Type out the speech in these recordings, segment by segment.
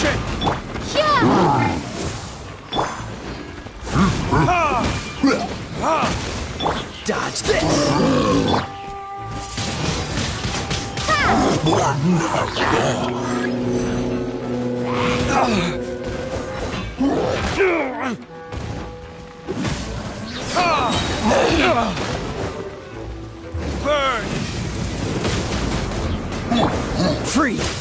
Retribution! Yeah! Dodge this! Burn! Freeze!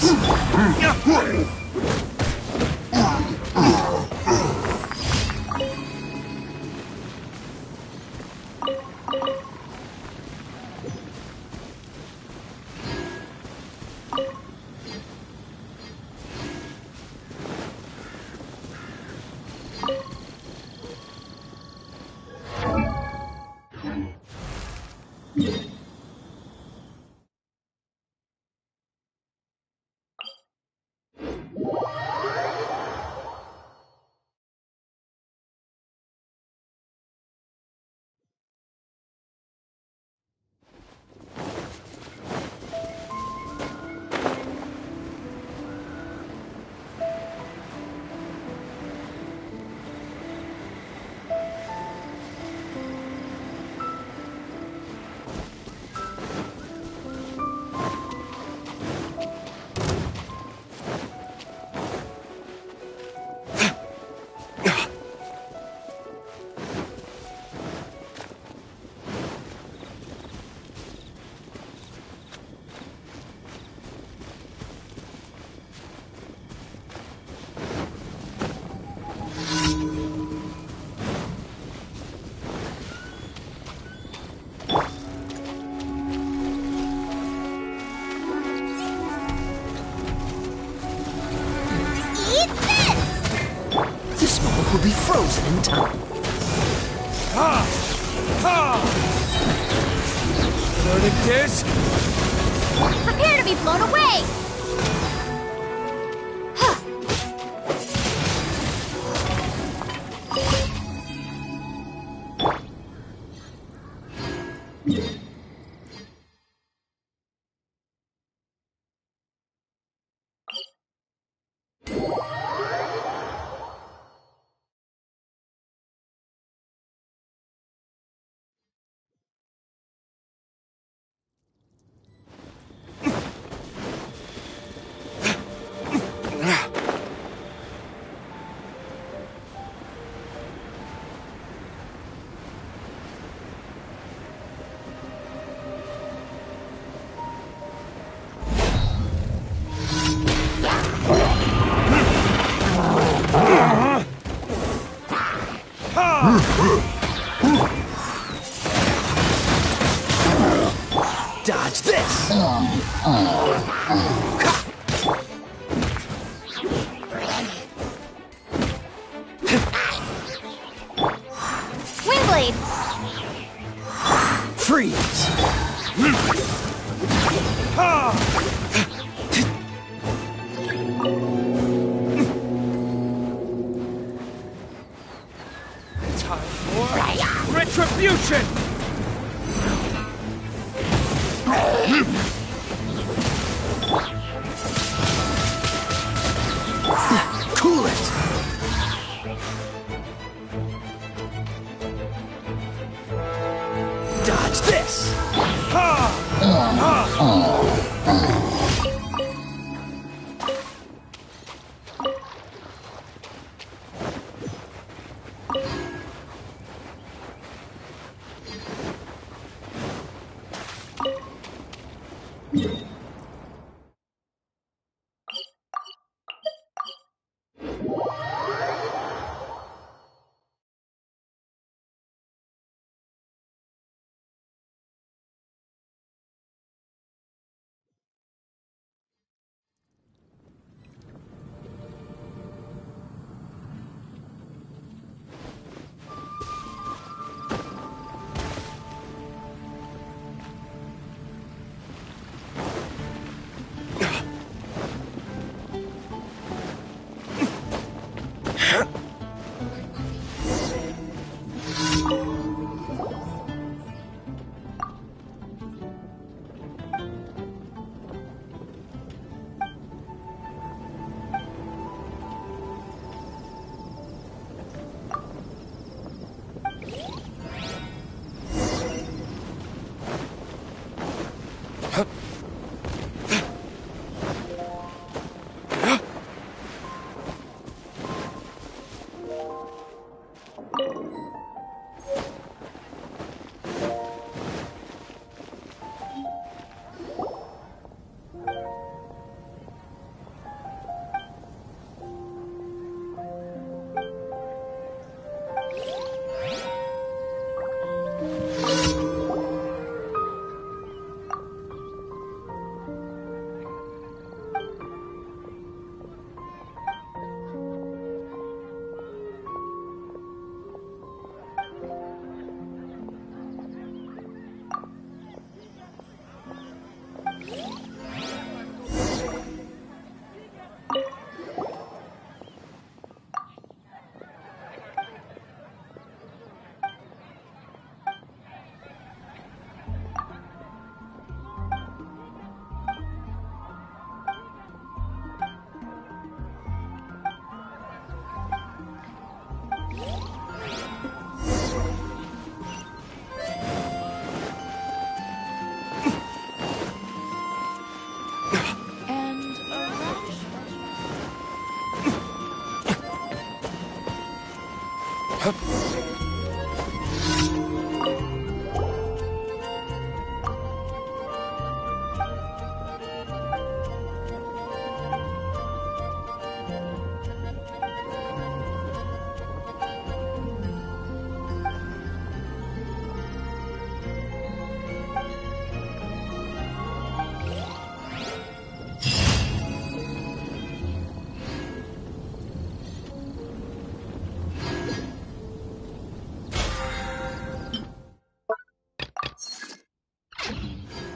This moment will be frozen in time. Ha! Ha! Verdict is... Prepare to be blown away! Dodge this! Windblade! Freeze! Time for retribution! Cool it! Dodge this!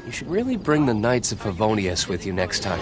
You should really bring the Knights of Favonius with you next time.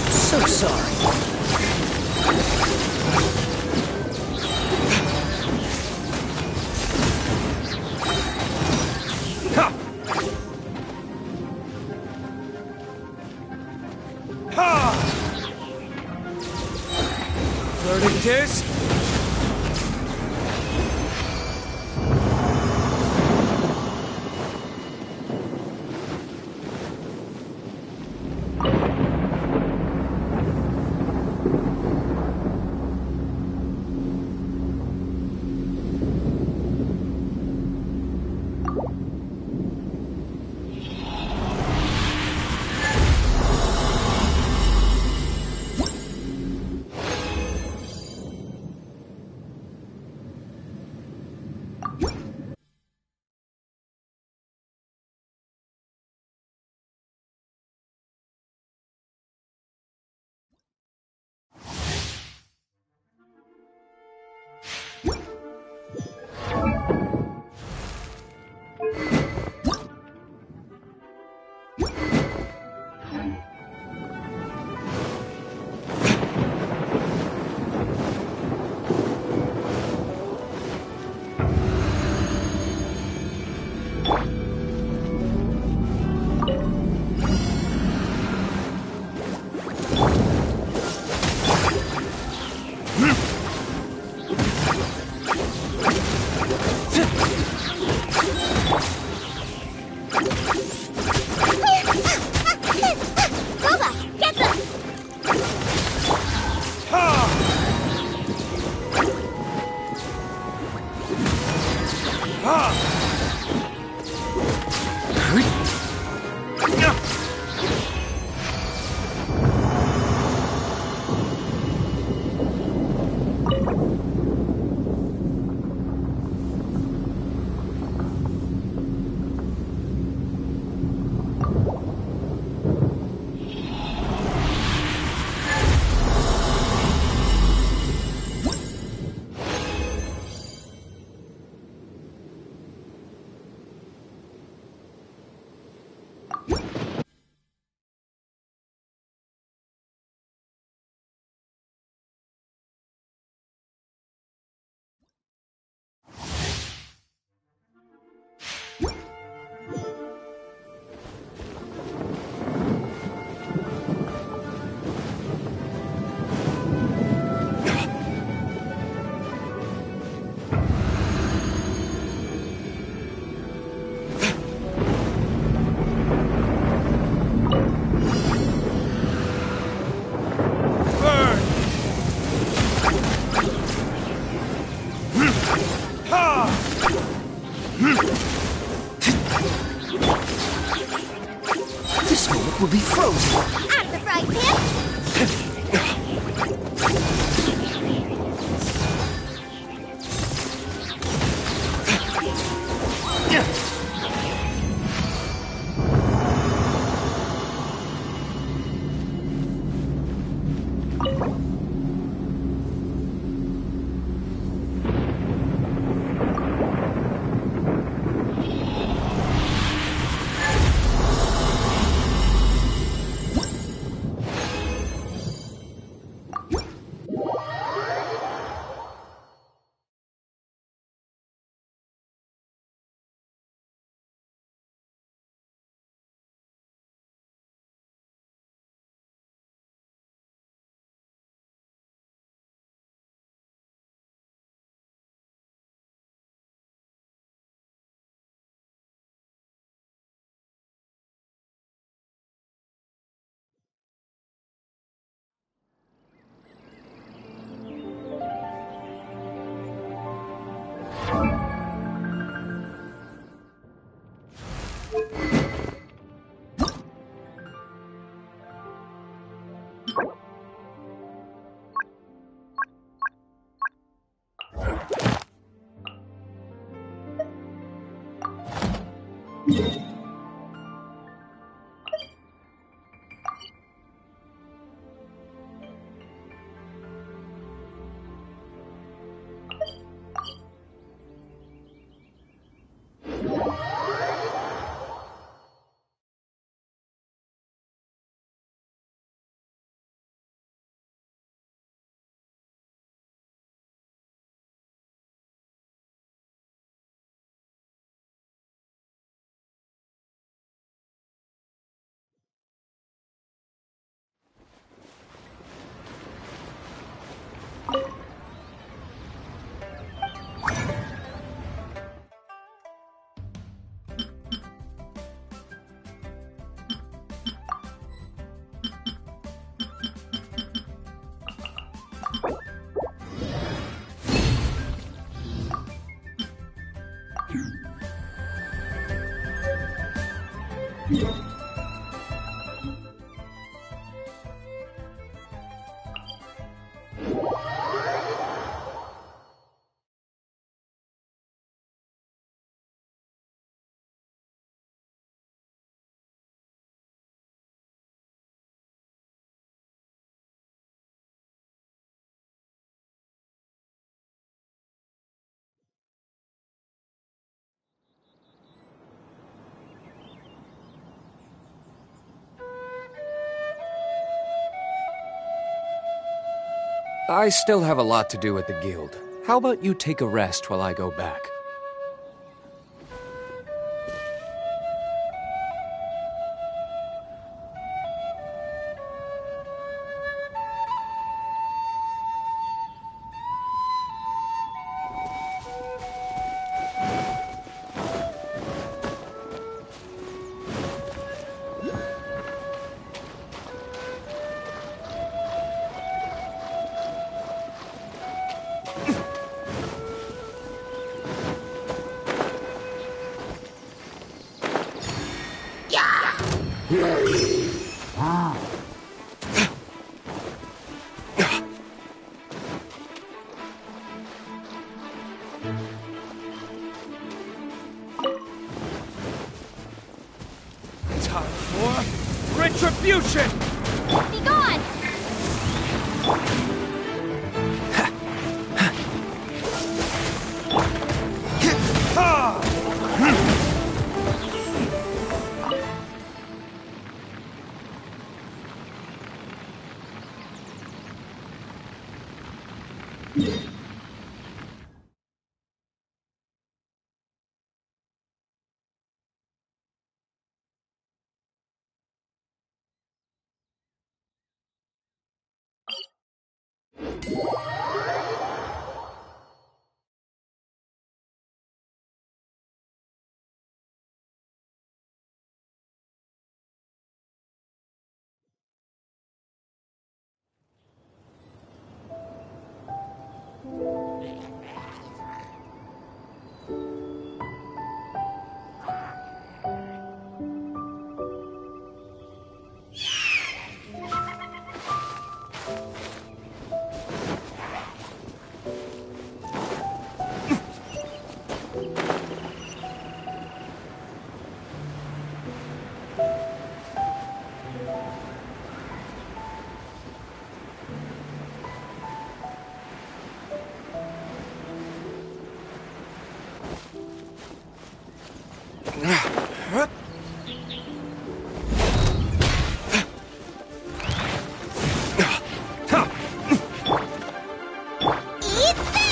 So sorry. Ha! Ha! Verdict is... This moment will be frozen. Out of the frying pan! I still have a lot to do at the guild. How about you take a rest while I go back? Time for retribution! Be gone! Eat this!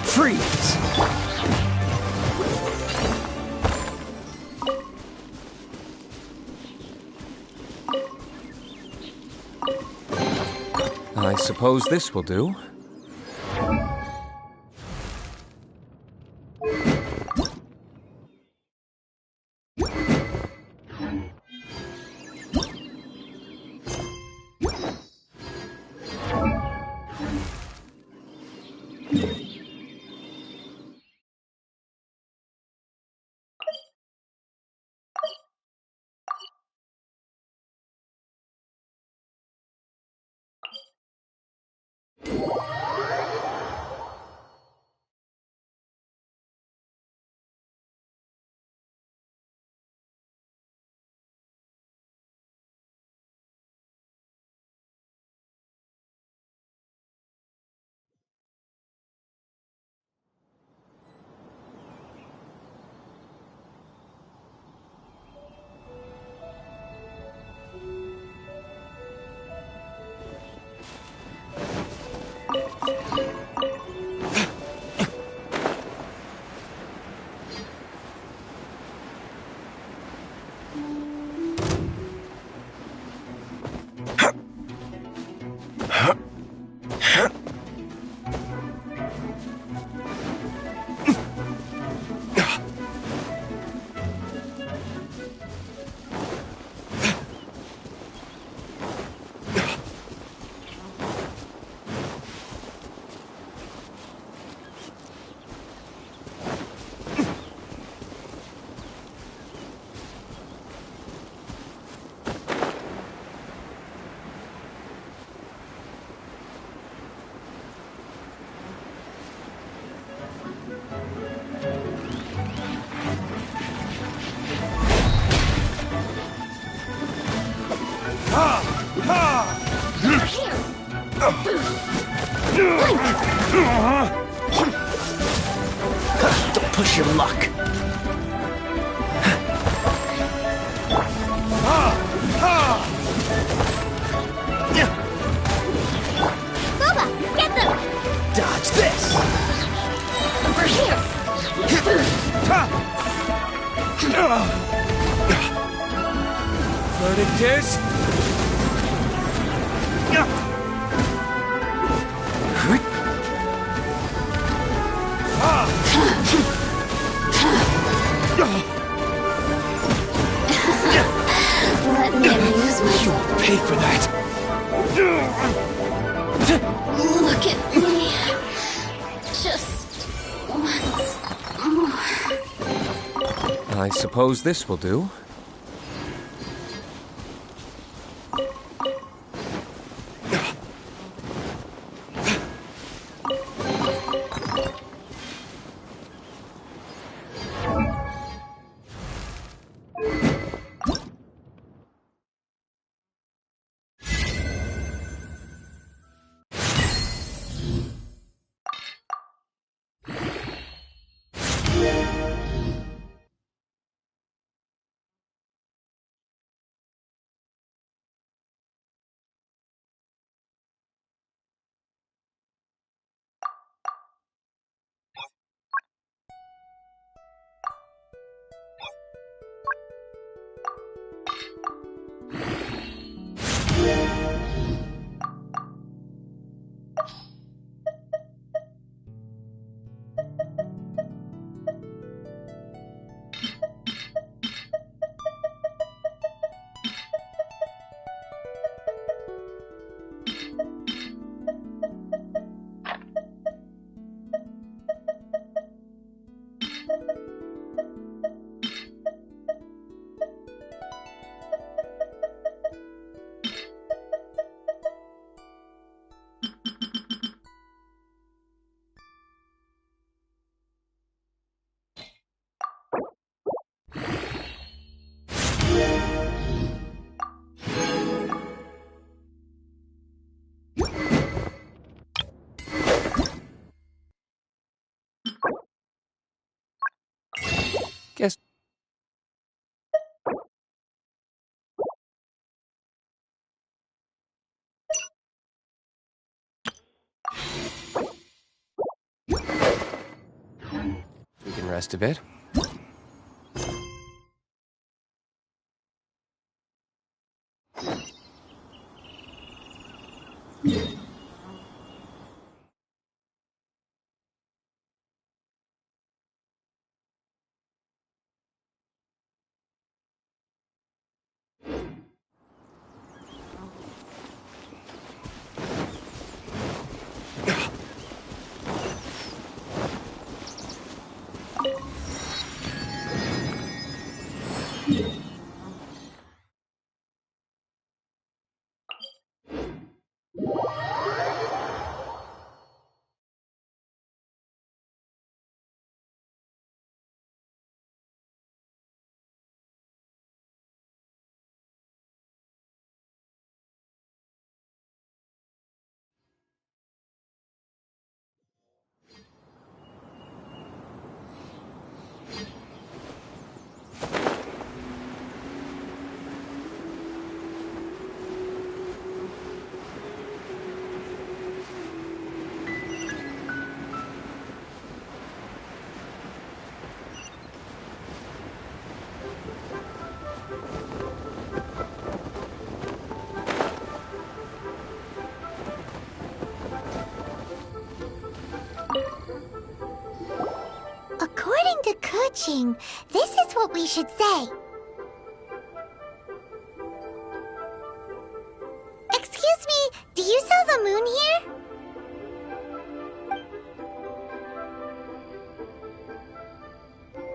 Freeze! I suppose this will do. Don't push your luck. Boba, get them! Dodge this! Over here! Verdict is... Let me amuse myself. Pay for that. Look at me. Just once more. I suppose this will do. rest of it. According to Kuching, this is what we should say. Excuse me, do you sell the moon here?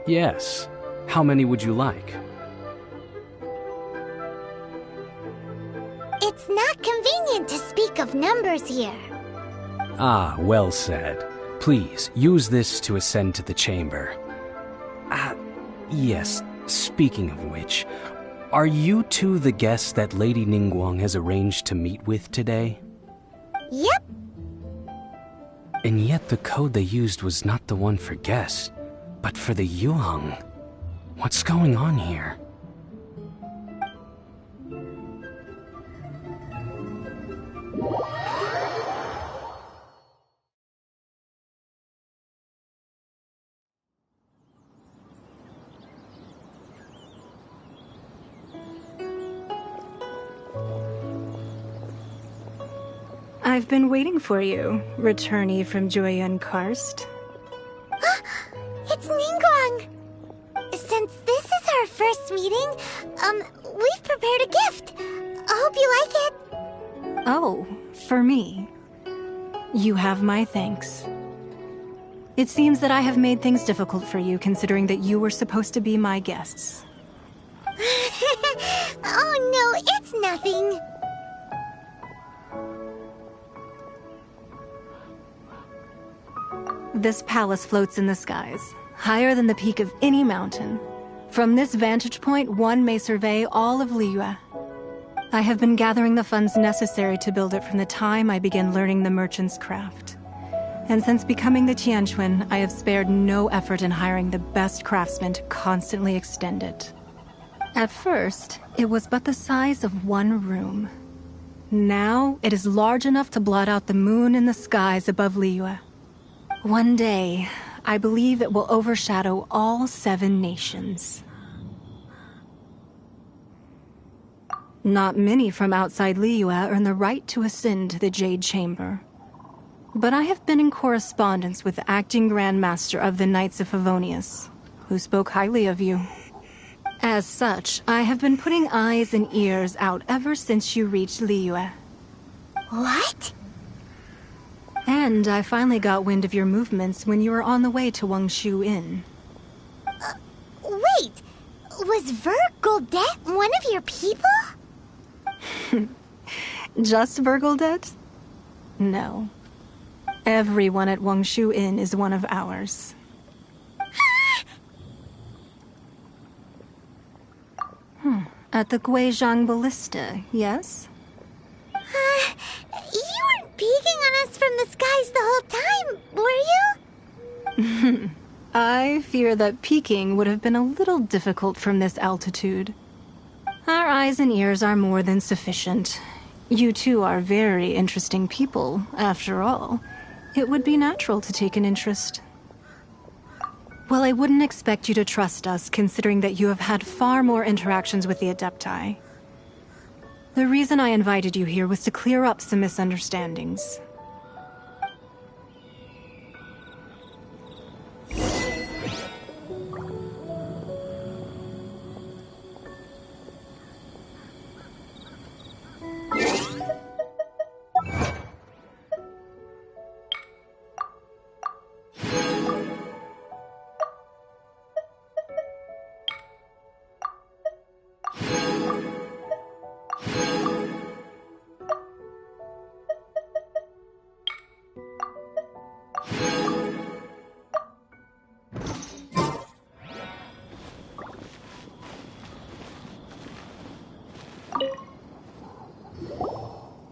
Yes. How many would you like? It's not convenient to speak of numbers here. Ah, well said. Please, use this to ascend to the chamber. Yes, speaking of which, are you two the guests that Lady Ningguang has arranged to meet with today? Yep. And yet the code they used was not the one for guests, but for the Yuheng. What's going on here? I've been waiting for you, returnee from Joyun Karst. It's Ningguang! Since this is our first meeting, we've prepared a gift. I hope you like it. Oh, for me. You have my thanks. It seems that I have made things difficult for you, considering that you were supposed to be my guests. Oh no, it's nothing. This palace floats in the skies, higher than the peak of any mountain. From this vantage point, one may survey all of Liyue. I have been gathering the funds necessary to build it from the time I began learning the merchant's craft. And since becoming the Tianquan, I have spared no effort in hiring the best craftsmen to constantly extend it. At first, it was but the size of one room. Now, it is large enough to blot out the moon in the skies above Liyue. One day, I believe it will overshadow all 7 nations. Not many from outside Liyue earn the right to ascend to the Jade Chamber. But I have been in correspondence with the acting Grand Master of the Knights of Favonius, who spoke highly of you. As such, I have been putting eyes and ears out ever since you reached Liyue. What? And I finally got wind of your movements when you were on the way to Wangshu Inn. Wait! Was Vergoldet one of your people? Just Vergoldet? No. Everyone at Wangshu Inn is one of ours. At the Guizhang Ballista, yes? You weren't peeking on us from the skies the whole time, were you? I fear that peeking would have been a little difficult from this altitude. Our eyes and ears are more than sufficient. You two are very interesting people, after all. It would be natural to take an interest. Well, I wouldn't expect you to trust us, considering that you have had far more interactions with the Adepti. The reason I invited you here was to clear up some misunderstandings.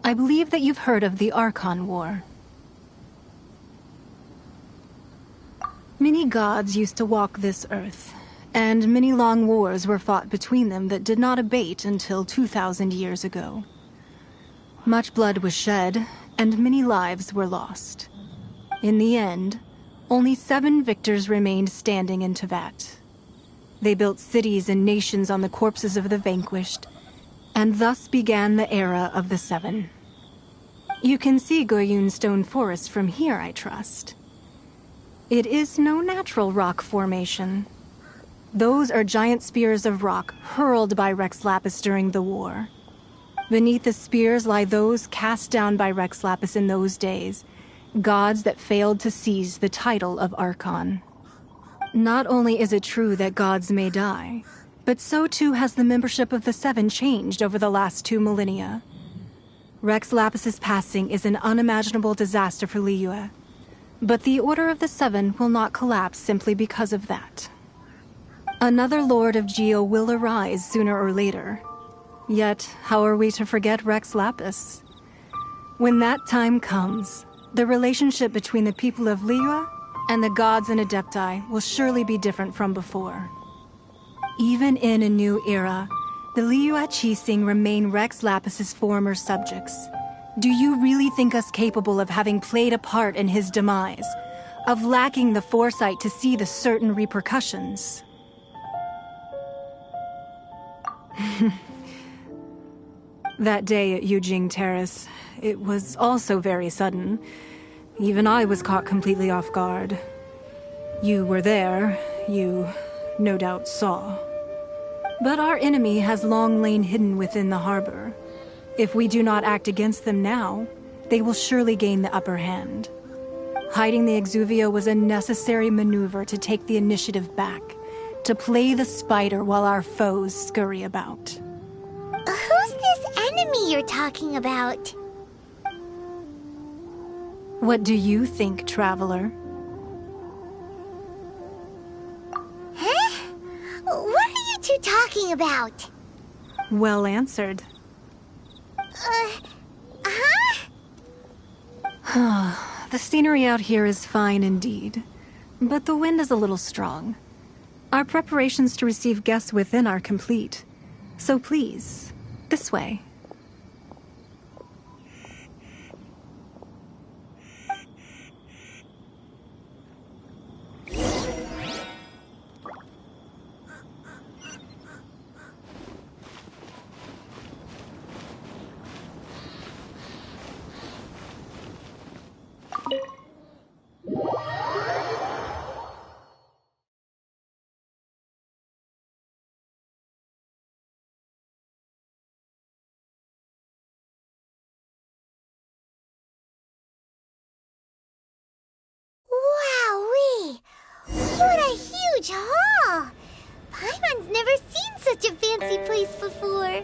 I believe that you've heard of the Archon War. Many gods used to walk this earth, and many long wars were fought between them that did not abate until 2,000 years ago. Much blood was shed, and many lives were lost. In the end, only 7 victors remained standing in Teyvat. They built cities and nations on the corpses of the vanquished, and thus began the era of the 7. You can see Goyun Stone Forest from here, I trust. It is no natural rock formation. Those are giant spears of rock hurled by Rex Lapis during the war. Beneath the spears lie those cast down by Rex Lapis in those days, gods that failed to seize the title of Archon. Not only is it true that gods may die, but so too has the membership of the 7 changed over the last 2 millennia. Rex Lapis's passing is an unimaginable disaster for Liyue, but the Order of the 7 will not collapse simply because of that. Another Lord of Geo will arise sooner or later. Yet, how are we to forget Rex Lapis? When that time comes, the relationship between the people of Liyue and the gods and Adepti will surely be different from before. Even in a new era, the Liyue Qixing remain Rex Lapis's former subjects. Do you really think us capable of having played a part in his demise? Of lacking the foresight to see the certain repercussions? That day at Yujing Terrace, it was also very sudden. Even I was caught completely off guard. You were there, you no doubt saw. But our enemy has long lain hidden within the harbor. If we do not act against them now, they will surely gain the upper hand. Hiding the Exuvio was a necessary maneuver to take the initiative back, to play the spider while our foes scurry about. Who's this enemy you're talking about? What do you think, traveler? Huh? What are you two talking about? Well answered. The scenery out here is fine indeed, but the wind is a little strong. Our preparations to receive guests within are complete, so please, this way. Wowee! What a huge hall! Paimon's never seen such a fancy place before.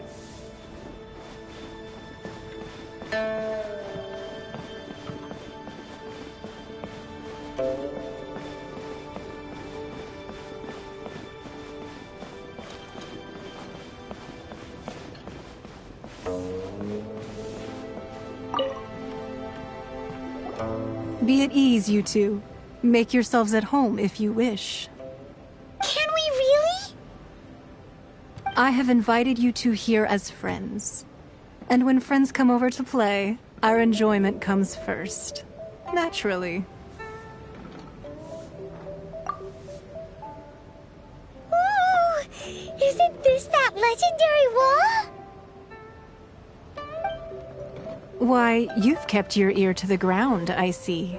Be at ease, you two. Make yourselves at home if you wish. Can we really? I have invited you two here as friends. And when friends come over to play, our enjoyment comes first. Naturally. legendary wall? Why, you've kept your ear to the ground, I see.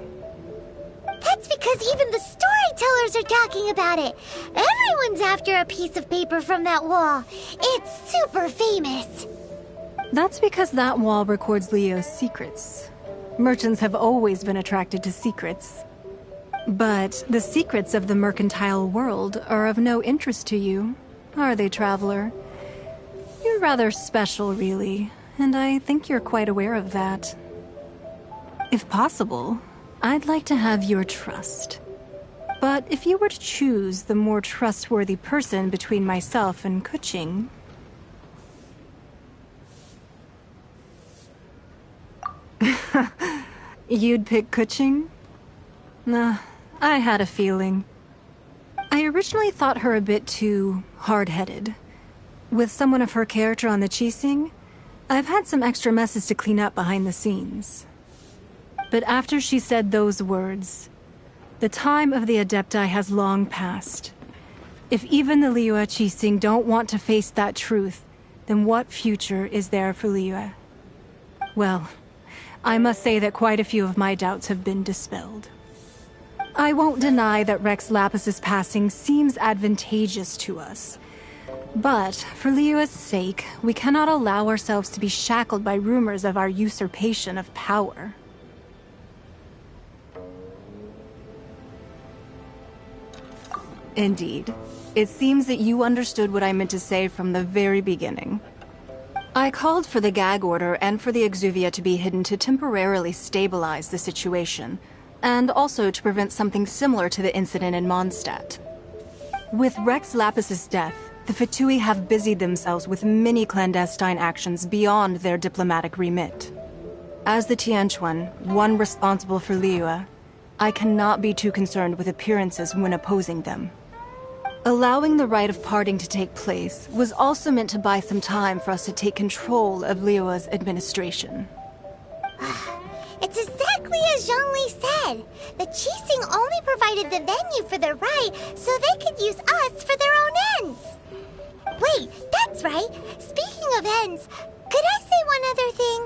That's because even the storytellers are talking about it. Everyone's after a piece of paper from that wall. It's super famous. That's because that wall records Leo's secrets. Merchants have always been attracted to secrets. But the secrets of the mercantile world are of no interest to you, are they, traveler? You're rather special, really, and I think you're quite aware of that. If possible, I'd like to have your trust. But if you were to choose the more trustworthy person between myself and Kuching... You'd pick Kuching? Nah, I had a feeling. I originally thought her a bit too hard-headed. With someone of her character on the Qixing, I've had some extra messes to clean up behind the scenes. But after she said those words, the time of the Adepti has long passed. If even the Liyue Qixing don't want to face that truth, then what future is there for Liyue? Well, I must say that quite a few of my doubts have been dispelled. I won't deny that Rex Lapis's passing seems advantageous to us. But, for Liyue's sake, we cannot allow ourselves to be shackled by rumors of our usurpation of power. Indeed. It seems that you understood what I meant to say from the very beginning. I called for the gag order and for the Exuvia to be hidden to temporarily stabilize the situation, and also to prevent something similar to the incident in Mondstadt. With Rex Lapis's death, the Fatui have busied themselves with many clandestine actions beyond their diplomatic remit. As the Tianquan, one responsible for Liyue, I cannot be too concerned with appearances when opposing them. Allowing the rite of parting to take place was also meant to buy some time for us to take control of Liyue's administration. It's exactly as Zhongli said. The Qixing only provided the venue for the rite so they could use us for their own ends. Wait, that's right. Speaking of ends, could I say one other thing?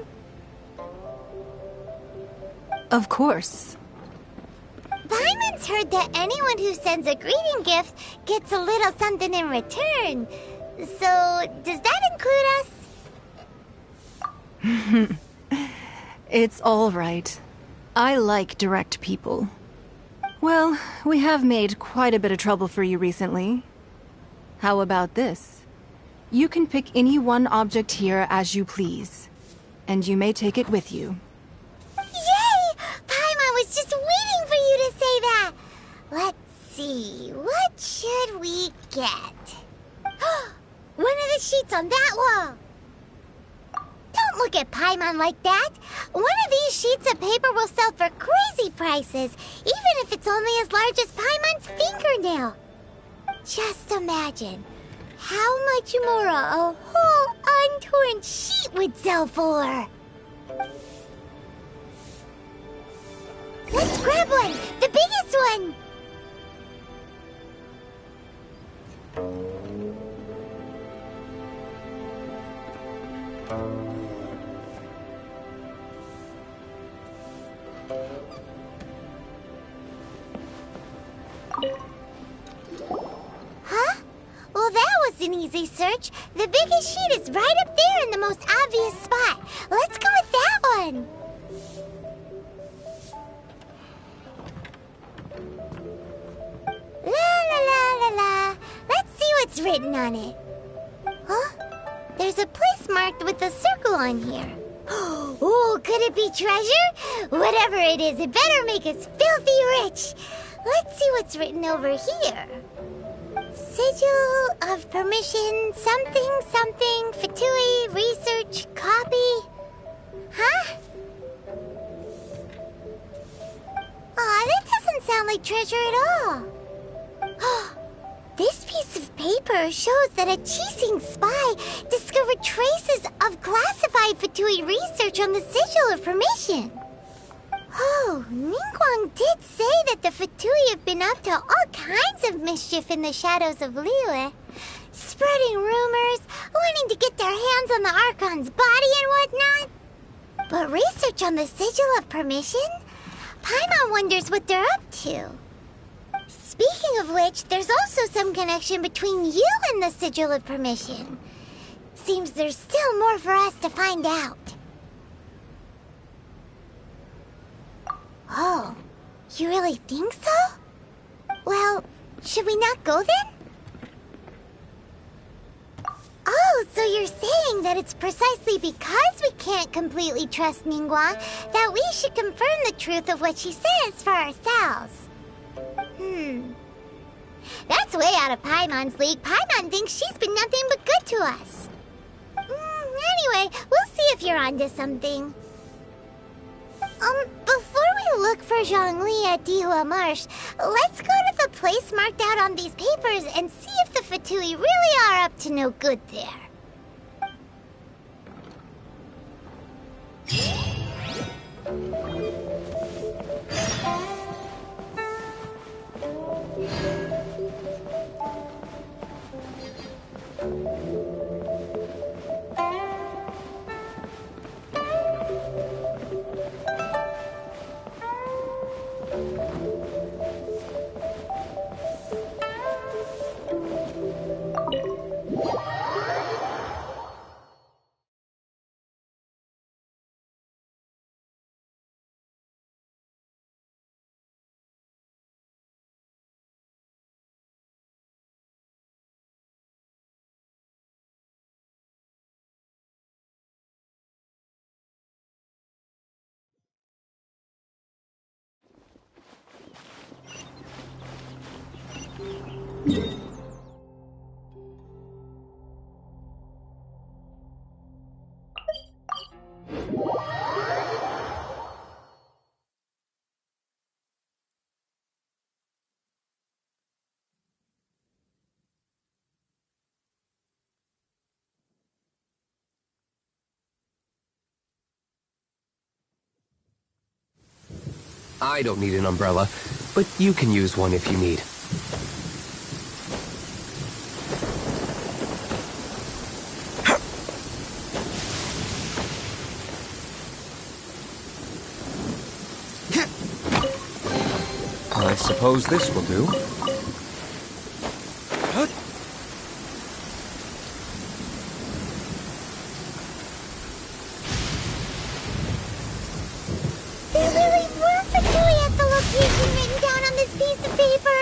Of course. Paimon's heard that anyone who sends a greeting gift gets a little something in return. So, does that include us? It's all right. I like direct people. Well, we have made quite a bit of trouble for you recently. How about this? You can pick any one object here as you please, and you may take it with you. Yay! Paimon was just waiting for you to say that! Let's see, what should we get? One of the sheets on that wall! Don't look at Paimon like that! One of these sheets of paper will sell for crazy prices, even if it's only as large as Paimon's fingernail. Just imagine how much more a whole untorn sheet would sell for. Let's grab one! The biggest one! Huh? Well, that was an easy search. The biggest sheet is right up there in the most obvious spot. Let's go with that one. La la la la la. Let's see what's written on it. Huh? There's a place marked with a circle on here. Oh, could it be treasure? Whatever it is, it better make us filthy rich. Let's see what's written over here. Sigil of permission, something, something, Fatui, research, copy. Huh? Aw, that doesn't sound like treasure at all. This piece of paper shows that a Qixing spy discovered traces of classified Fatui research on the Sigil of Permission. Oh, Ningguang did say that the Fatui have been up to all kinds of mischief in the shadows of Liyue. spreading rumors, wanting to get their hands on the Archon's body and whatnot. But research on the Sigil of Permission? Paimon wonders what they're up to. Speaking of which, there's also some connection between you and the Sigil of Permission. Seems there's still more for us to find out. Oh, you really think so? Well, should we not go then? Oh, so you're saying that it's precisely because we can't completely trust Ningguang that we should confirm the truth of what she says for ourselves. That's way out of Paimon's league. Paimon thinks she's been nothing but good to us. Anyway, we'll see if you're onto something. Before we look for Zhongli at Dihua Marsh, let's go to the place marked out on these papers and see if the Fatui really are up to no good there. I don't need an umbrella, but you can use one if you need. I suppose this will do. There really were Fatui at the location written down on this piece of paper.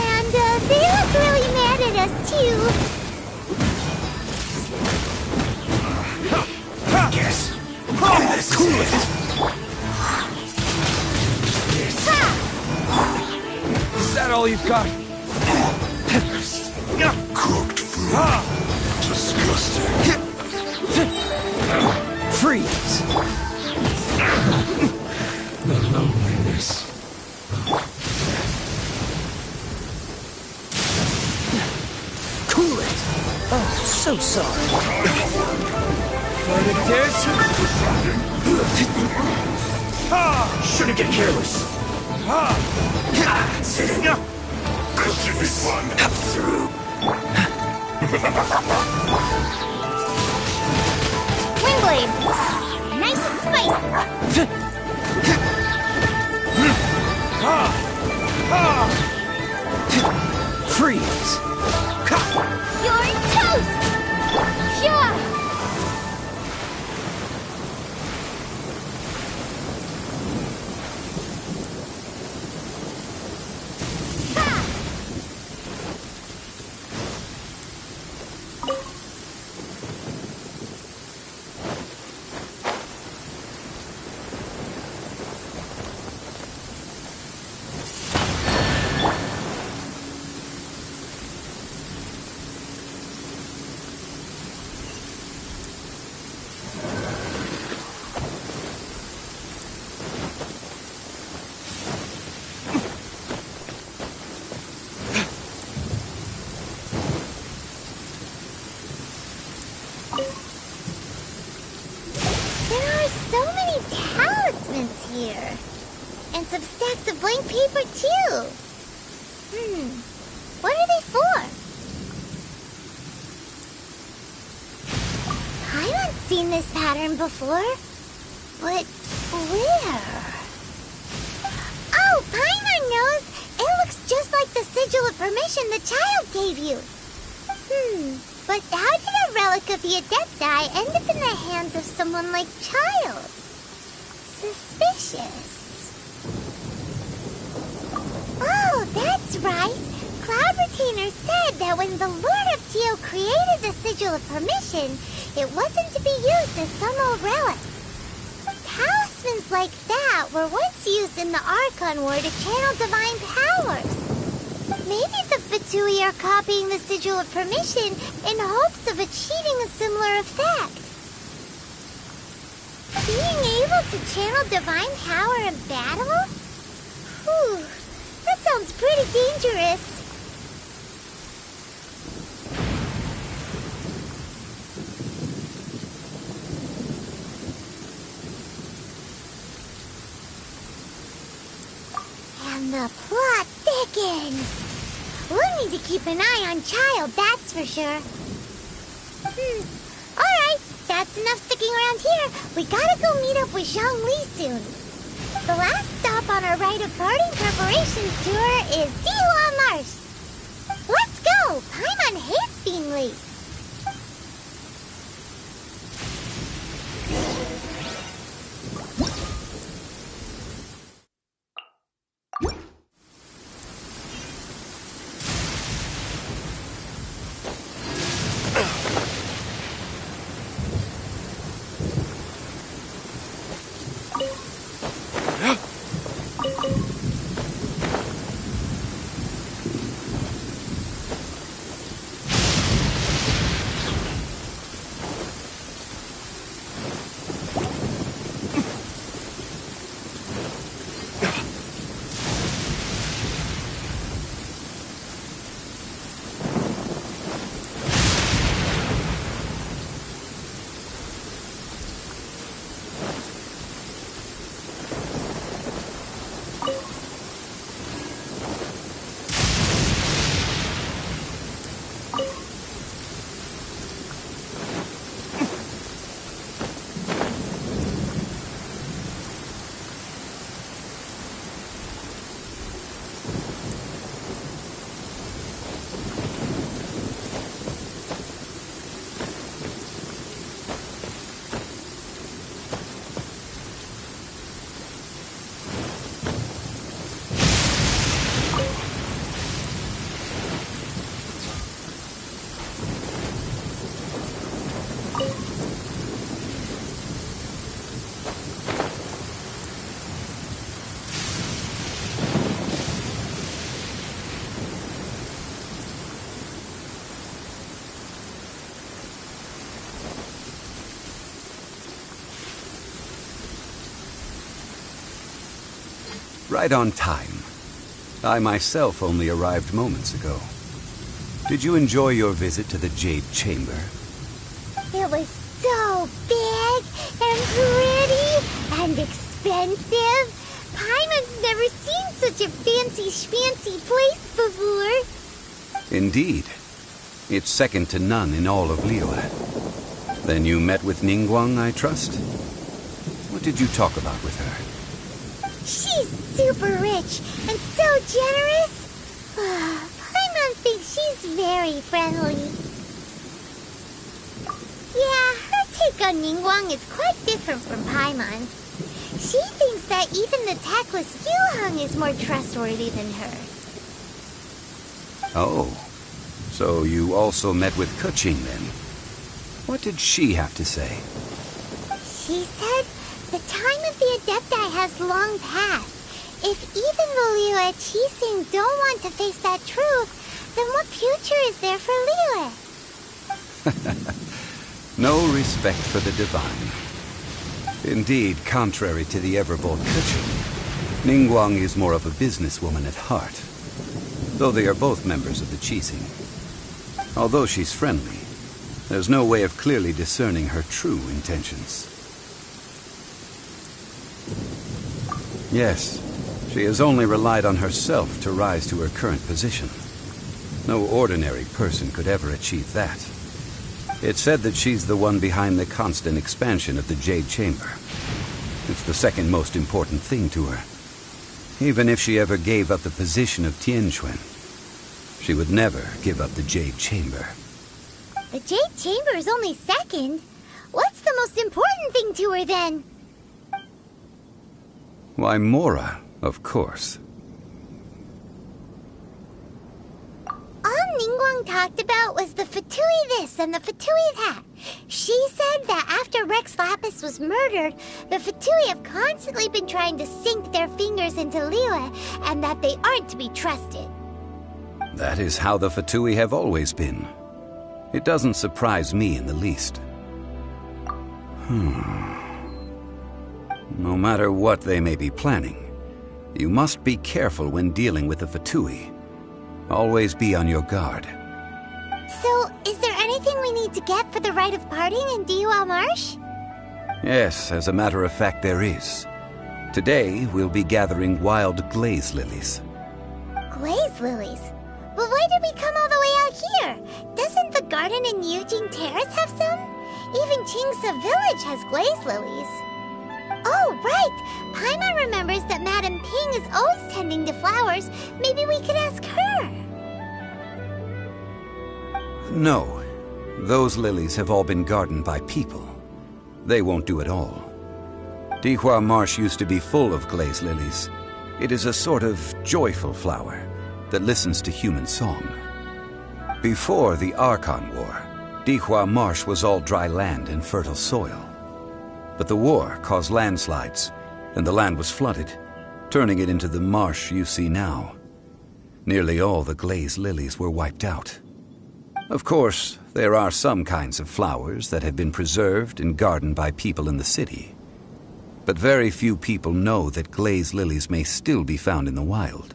And, they look really mad at us, too. Yes. Cool it. Is that all you've got? Cooked food. Disgusting. Freeze. The loneliness. Cool it. Oh, so sorry. Fight it, shouldn't get careless. This should be fun. Through. Windblade! Nice and spicy! Freeze. You're toast! Yeah! Here. And some stacks of blank paper, too. What are they for? seen this pattern before. But where? Oh, Paimon knows! It looks just like the sigil of permission the child gave you. But how did a relic of the Adepti end up in the hands of someone like Child? Suspicious. Oh, that's right. Cloud Retainer said that when the Lord of Geo created the Sigil of Permission, it wasn't to be used as some old relic. Talismans like that were once used in the Archon War to channel divine powers. Maybe the Fatui are copying the Sigil of Permission in hopes of achieving a similar effect. Being able to channel divine power in battle? Whew, that sounds pretty dangerous. And the plot thickens. We'll need to keep an eye on Child, that's for sure. Alright, that's enough sticking around here. We gotta go meet up with Zhongli soon. The last stop on our rite of parting preparations tour is Dihua Marsh. Let's go! Paimon hates being late. Right on time. I myself only arrived moments ago. Did you enjoy your visit to the Jade Chamber? It was so big and pretty and expensive. Paimon's never seen such a fancy place before. Indeed. It's second to none in all of Liyue. Then you met with Ningguang, I trust? What did you talk about with her? She's super rich and so generous. Paimon thinks she's very friendly. Yeah, her take on Ningguang is quite different from Paimon's. She thinks that even the tactless Yuheng is more trustworthy than her. Oh, so you also met with Keqing then? What did she have to say? She said the time of the Adepti has long passed. If even the Liyue Qixing don't want to face that truth, then what future is there for Liyue? No respect for the divine. Indeed, contrary to the ever-bold Keqing, Ningguang is more of a businesswoman at heart, though they are both members of the Qixing. Although she's friendly, there's no way of clearly discerning her true intentions. Yes, she has only relied on herself to rise to her current position. No ordinary person could ever achieve that. It's said that she's the one behind the constant expansion of the Jade Chamber. It's the second most important thing to her. Even if she ever gave up the position of Tianquan, she would never give up the Jade Chamber. The Jade Chamber is only second. What's the most important thing to her, then? Why, Mora, of course. All Ningguang talked about was the Fatui this and the Fatui that. She said that after Rex Lapis was murdered, the Fatui have constantly been trying to sink their fingers into Liyue, and that they aren't to be trusted. That is how the Fatui have always been. It doesn't surprise me in the least. No matter what they may be planning, you must be careful when dealing with the Fatui. Always be on your guard. So, is there anything we need to get for the rite of parting in Dihua Marsh? Yes, as a matter of fact, there is. Today, we'll be gathering wild glaze lilies. Glaze lilies? But why did we come all the way out here? Doesn't the garden in Yujing Terrace have some? Even Qingsa Village has glaze lilies. Oh, right! Paimon remembers that Madame Ping is always tending to flowers. Maybe we could ask her. No. Those lilies have all been gardened by people. They won't do it all. Dihua Marsh used to be full of glaze lilies. It is a sort of joyful flower that listens to human song. Before the Archon War, Dihua Marsh was all dry land and fertile soil. But the war caused landslides, and the land was flooded, turning it into the marsh you see now. Nearly all the glaze lilies were wiped out. Of course, there are some kinds of flowers that have been preserved and gardened by people in the city. But very few people know that glaze lilies may still be found in the wild.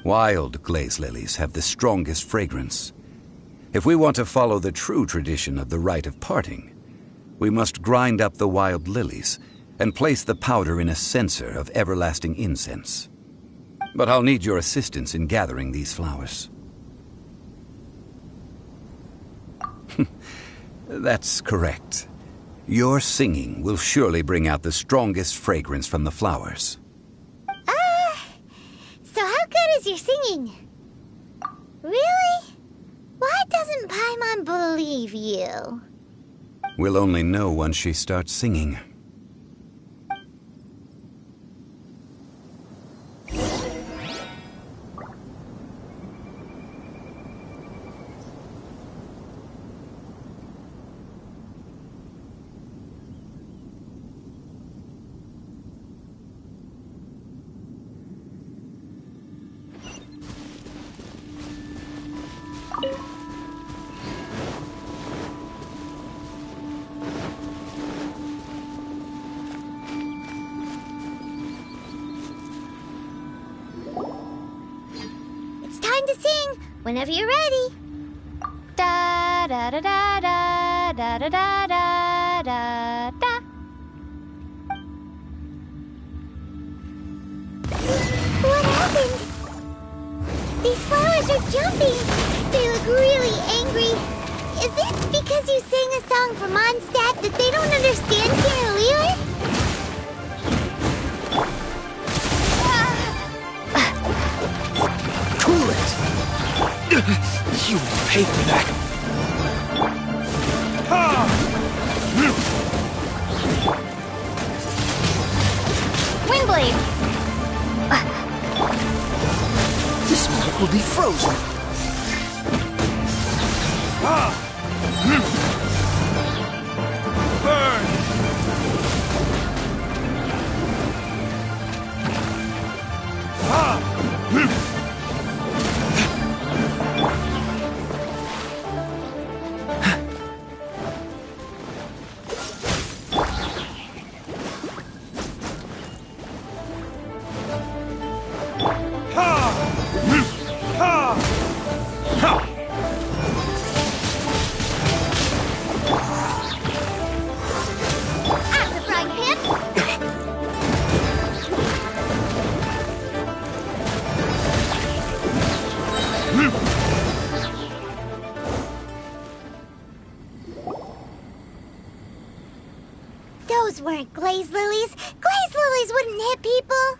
Wild glaze lilies have the strongest fragrance. If we want to follow the true tradition of the rite of parting, we must grind up the wild lilies and place the powder in a censer of everlasting incense. But I'll need your assistance in gathering these flowers. That's correct. Your singing will surely bring out the strongest fragrance from the flowers. So how good is your singing? Really? Why doesn't Paimon believe you? We'll only know once she starts singing. Time to sing, whenever you're ready. Da da da da da da da da da da da. What happened? These flowers are jumping. They look really angry. Is it because you sang a song for Mondstadt that they don't understand here in Liyue? Cool it! You will pay for that! Windblade! This one will be frozen! Burn! Ha! Those weren't glaze lilies. Glaze lilies wouldn't hit people.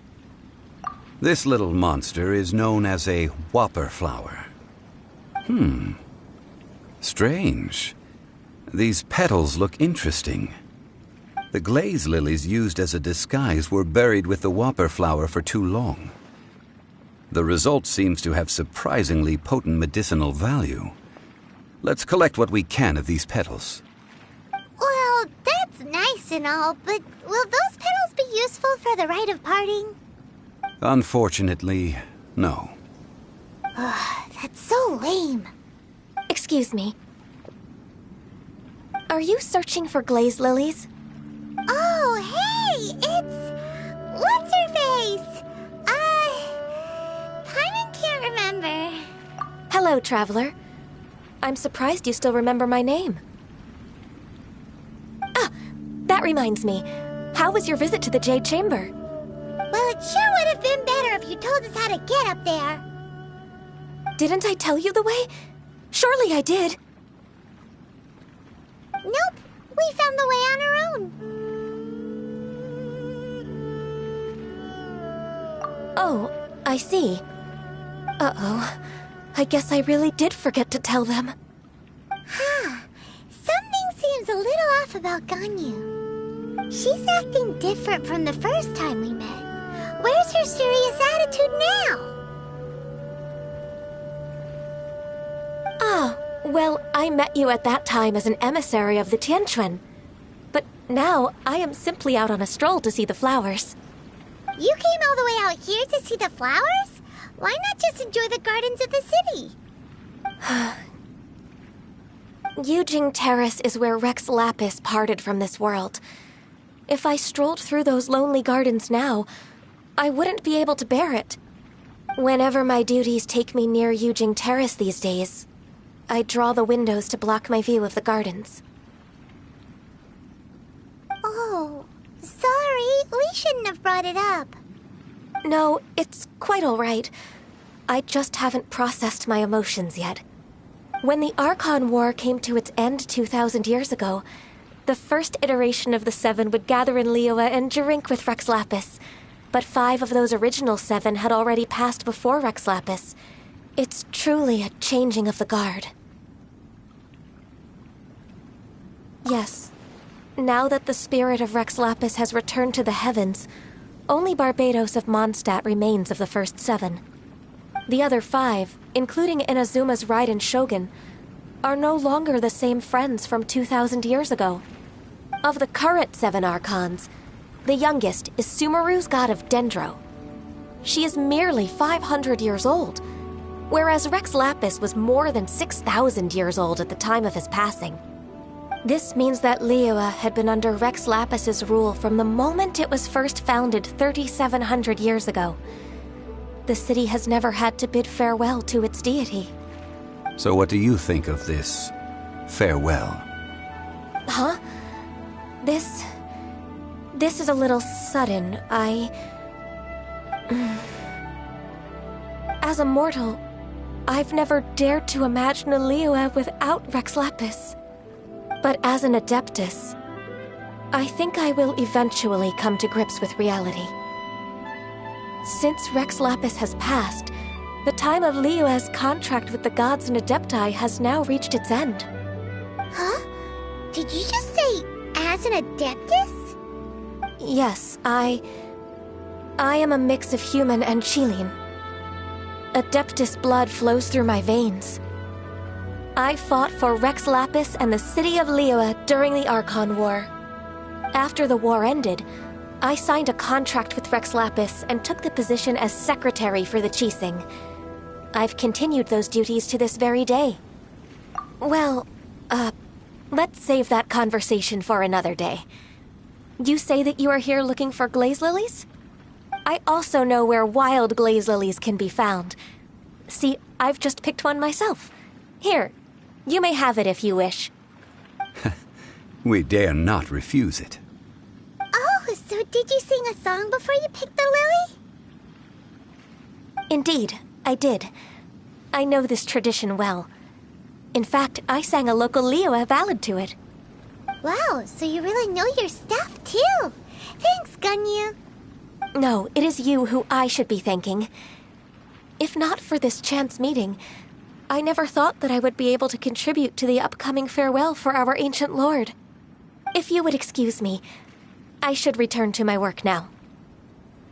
This little monster is known as a whopper flower. Strange. These petals look interesting. The glaze lilies used as a disguise were buried with the whopper flower for too long. The result seems to have surprisingly potent medicinal value. Let's collect what we can of these petals. Well, that's nice and all, but will those petals be useful for the rite of parting? Unfortunately, no. That's so lame. Excuse me. Are you searching for glaze lilies? Oh, hey! It's... What's-her-face? Paimon can't remember. Hello, traveler. I'm surprised you still remember my name. Ah, that reminds me. How was your visit to the Jade Chamber? Well, it sure would have been better if you told us how to get up there. Didn't I tell you the way? Surely I did. Nope, we found the way on our own. Oh, I see. Uh-oh. I guess I really did forget to tell them. Something seems a little off about Ganyu. She's acting different from the first time we met. Where's her serious attitude now? Ah, well, I met you at that time as an emissary of the Tianquan. But now, I am simply out on a stroll to see the flowers. You came all the way out here to see the flowers? Why not just enjoy the gardens of the city? Yujing Terrace is where Rex Lapis parted from this world. If I strolled through those lonely gardens now, I wouldn't be able to bear it. Whenever my duties take me near Yujing Terrace these days, I draw the windows to block my view of the gardens. Oh, sorry. We shouldn't have brought it up. No, it's quite all right. I just haven't processed my emotions yet. When the Archon War came to its end 2,000 years ago, the first iteration of the Seven would gather in Liyue and drink with Rex Lapis. But 5 of those original 7 had already passed before Rex Lapis. It's truly a changing of the guard. Yes. Now that the spirit of Rex Lapis has returned to the heavens, only Barbados of Mondstadt remains of the first 7. The other 5, including Inazuma's Raiden Shogun, are no longer the same friends from 2,000 years ago. Of the current 7 Archons, the youngest is Sumeru's god of Dendro. She is merely 500 years old, whereas Rex Lapis was more than 6,000 years old at the time of his passing. This means that Liyue had been under Rex Lapis's rule from the moment it was first founded 3,700 years ago. The city has never had to bid farewell to its deity. So what do you think of this farewell? Huh? This is a little sudden. As a mortal, I've never dared to imagine a Liyue without Rex Lapis. But as an Adeptus, I think I will eventually come to grips with reality. Since Rex Lapis has passed, the time of Liyue's contract with the gods and Adepti has now reached its end. Huh? Did you just say, as an Adeptus? Yes, I am a mix of human and Qilin. Adeptus blood flows through my veins. I fought for Rex Lapis and the city of Liyue during the Archon War. After the war ended, I signed a contract with Rex Lapis and took the position as secretary for the Qixing. I've continued those duties to this very day. Well, let's save that conversation for another day. You say that you are here looking for glaze lilies? I also know where wild glaze lilies can be found. See, I've just picked one myself. Here, you may have it if you wish. We dare not refuse it. Oh, so did you sing a song before you picked the lily? Indeed, I did. I know this tradition well. In fact, I sang a local Liyue ballad to it. Wow, so you really know your stuff, too. Thanks, Ganyu. No, it is you who I should be thanking. If not for this chance meeting, I never thought that I would be able to contribute to the upcoming farewell for our ancient lord. If you would excuse me, I should return to my work now.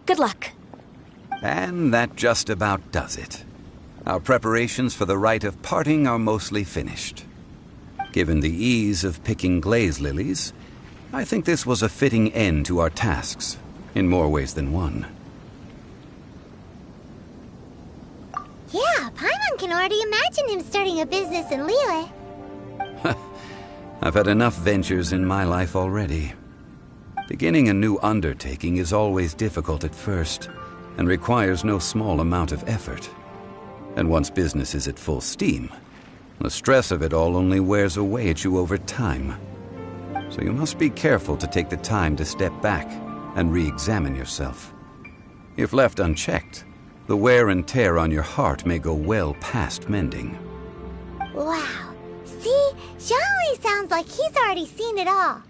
Good luck. And that just about does it. Our preparations for the rite of parting are mostly finished. Given the ease of picking glaze lilies, I think this was a fitting end to our tasks, in more ways than one. Yeah, Paimon can already imagine him starting a business in Liyue. I've had enough ventures in my life already. Beginning a new undertaking is always difficult at first, and requires no small amount of effort. And once business is at full steam, the stress of it all only wears away at you over time. So you must be careful to take the time to step back and re-examine yourself. If left unchecked, the wear and tear on your heart may go well past mending. Wow. See? Zhongli sounds like he's already seen it all.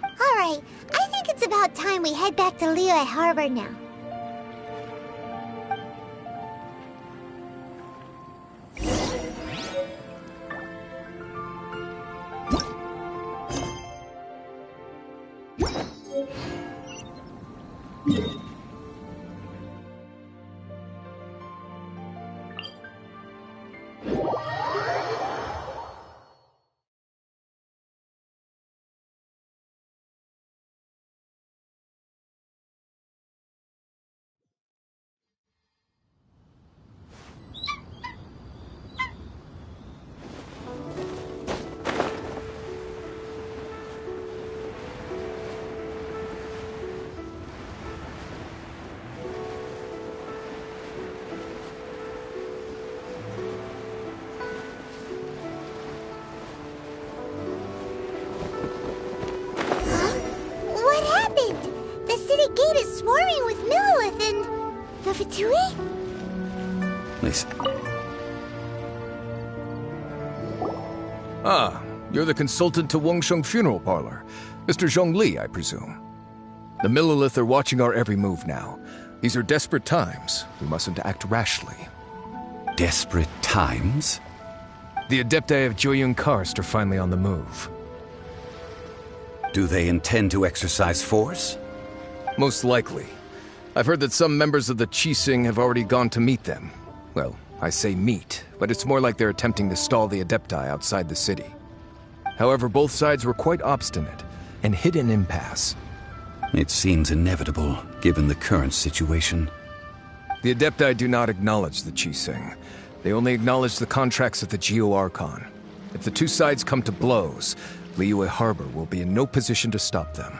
Alright, I think it's about time we head back to Liyue Harbor now. Gate is swarming with Millilith and the Fatui? Listen. Ah, you're the consultant to Wangsheng Funeral Parlor. Mr. Zhongli, I presume. The Millilith are watching our every move now. These are desperate times. We mustn't act rashly. Desperate times? The Adepti of Joyun Karst are finally on the move. Do they intend to exercise force? Most likely. I've heard that some members of the Qixing have already gone to meet them. Well, I say meet, but it's more like they're attempting to stall the Adepti outside the city. However, both sides were quite obstinate and hit an impasse. It seems inevitable, given the current situation. The Adepti do not acknowledge the Qixing. They only acknowledge the contracts of the Geo-Archon. If the two sides come to blows, Liyue Harbor will be in no position to stop them.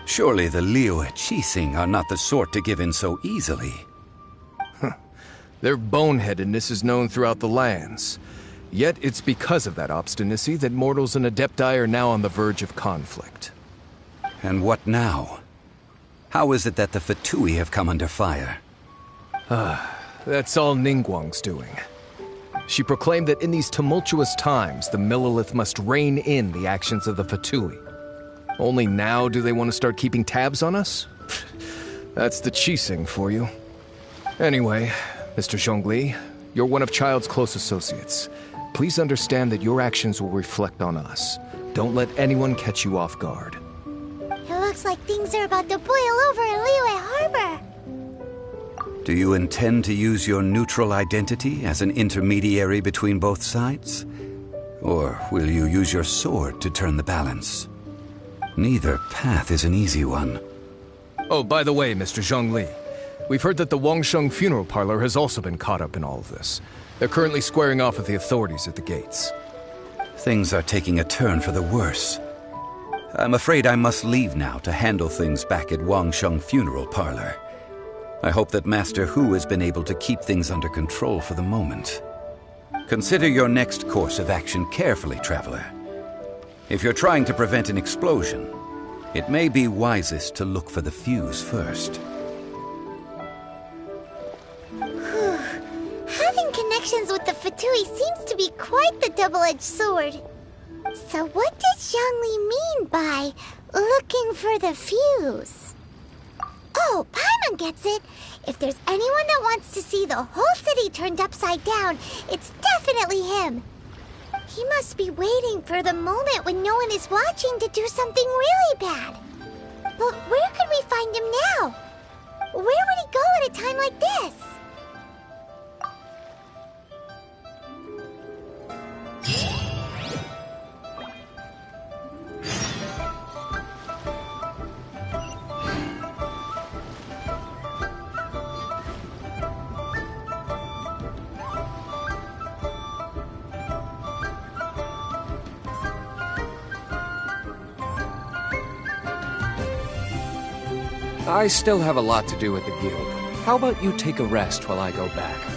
Surely the Liyue Qixing are not the sort to give in so easily. Their boneheadedness is known throughout the lands. Yet it's because of that obstinacy that mortals and Adepti are now on the verge of conflict. And what now? How is it that the Fatui have come under fire? That's all Ningguang's doing. She proclaimed that in these tumultuous times, the Millilith must rein in the actions of the Fatui. Only now do they want to start keeping tabs on us? That's the Qixing for you. Anyway, Mr. Zhongli, you're one of Child's close associates. Please understand that your actions will reflect on us. Don't let anyone catch you off guard. It looks like things are about to boil over in Liyue Harbor. Do you intend to use your neutral identity as an intermediary between both sides? Or will you use your sword to turn the balance? Neither path is an easy one. Oh, by the way, Mr. Zhongli, we've heard that the Wangsheng Funeral Parlor has also been caught up in all of this. They're currently squaring off with the authorities at the gates. Things are taking a turn for the worse. I'm afraid I must leave now to handle things back at Wangsheng Funeral Parlor. I hope that Master Hu has been able to keep things under control for the moment. Consider your next course of action carefully, Traveler. If you're trying to prevent an explosion, it may be wisest to look for the fuse first. Having connections with the Fatui seems to be quite the double-edged sword. So what does Zhongli by, looking for the fuse. Oh, Paimon gets it. If there's anyone that wants to see the whole city turned upside down, it's definitely him. He must be waiting for the moment when no one is watching to do something really bad. But where could we find him now? Where would he go at a time like this? I still have a lot to do at the guild. How about you take a rest while I go back?